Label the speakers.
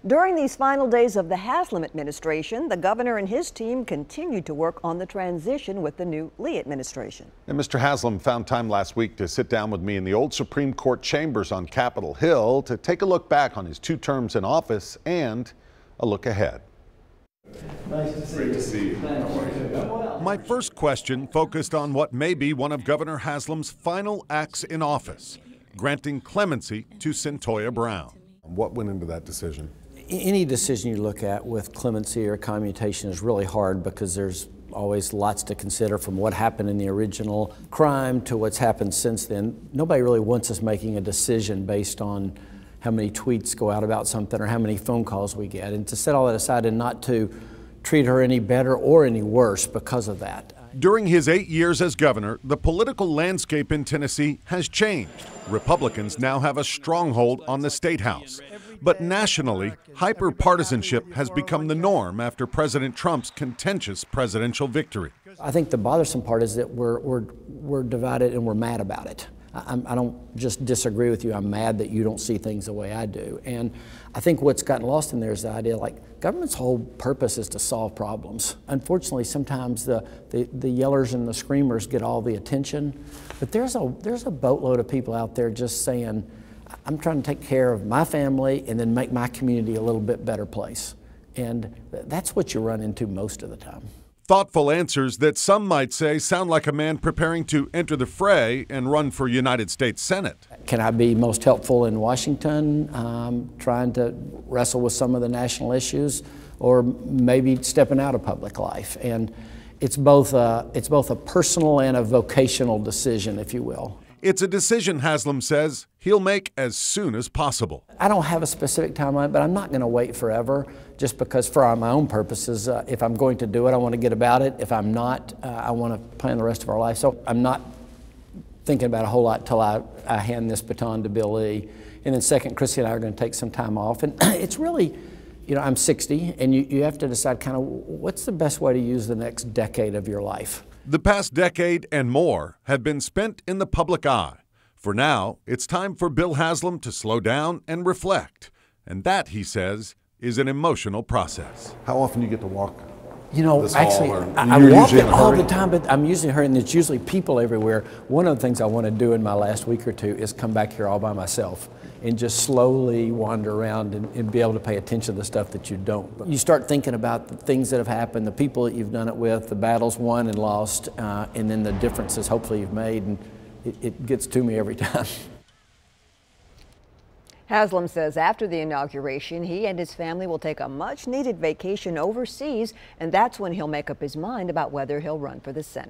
Speaker 1: During these final days of the Haslam administration, the governor and his team continued to work on the transition with the new Lee administration.
Speaker 2: And Mr. Haslam found time last week to sit down with me in the old Supreme Court chambers on Capitol Hill to take a look back on his 2 terms in office and a look ahead.
Speaker 3: Nice to see you. Great to see you.
Speaker 2: My first question focused on what may be one of Governor Haslam's final acts in office, granting clemency to Cyntoia Brown. What went into that decision?
Speaker 3: Any decision you look at with clemency or commutation is really hard because there's always lots to consider, from what happened in the original crime to what's happened since then. Nobody really wants us making a decision based on how many tweets go out about something or how many phone calls we get. And to set all that aside and not to treat her any better or any worse because of that.
Speaker 2: During his 8 years as governor, the political landscape in Tennessee has changed. Republicans now have a stronghold on the State House. But nationally, hyper-partisanship has become the norm after President Trump's contentious presidential victory.
Speaker 3: I think the bothersome part is that we're divided and we're mad about it. I don't just disagree with you, I'm mad that you don't see things the way I do. And I think what's gotten lost in there is the idea, like, government's whole purpose is to solve problems. Unfortunately, sometimes the yellers and the screamers get all the attention, but there's a boatload of people out there just saying, I'm trying to take care of my family and then make my community a little bit better place. And that's what you run into most of the time.
Speaker 2: Thoughtful answers that some might say sound like a man preparing to enter the fray and run for United States Senate.
Speaker 3: Can I be most helpful in Washington, trying to wrestle with some of the national issues, or maybe stepping out of public life? And it's both a personal and a vocational decision, if you will.
Speaker 2: It's a decision, Haslam says, he'll make as soon as possible.
Speaker 3: I don't have a specific timeline, but I'm not going to wait forever, just because for my own purposes, if I'm going to do it, I want to get about it. If I'm not, I want to plan the rest of our life. So I'm not thinking about a whole lot till I hand this baton to Bill Lee. And then second, Chrissy and I are going to take some time off. And it's really, you know, I'm 60, and you have to decide kind of what's the best way to use the next decade of your life.
Speaker 2: The past decade and more have been spent in the public eye. For now, it's time for Bill Haslam to slow down and reflect. And that, he says, is an emotional process. How often do you get to walk?
Speaker 3: You know, actually, I walk it all the time, but I'm usually hurrying. There's usually people everywhere. One of the things I want to do in my last week or two is come back here all by myself and just slowly wander around and be able to pay attention to the stuff that you don't. You start thinking about the things that have happened, the people that you've done it with, the battles won and lost, and then the differences hopefully you've made, and it gets to me every time.
Speaker 1: Haslam says after the inauguration, he and his family will take a much-needed vacation overseas, and that's when he'll make up his mind about whether he'll run for the Senate.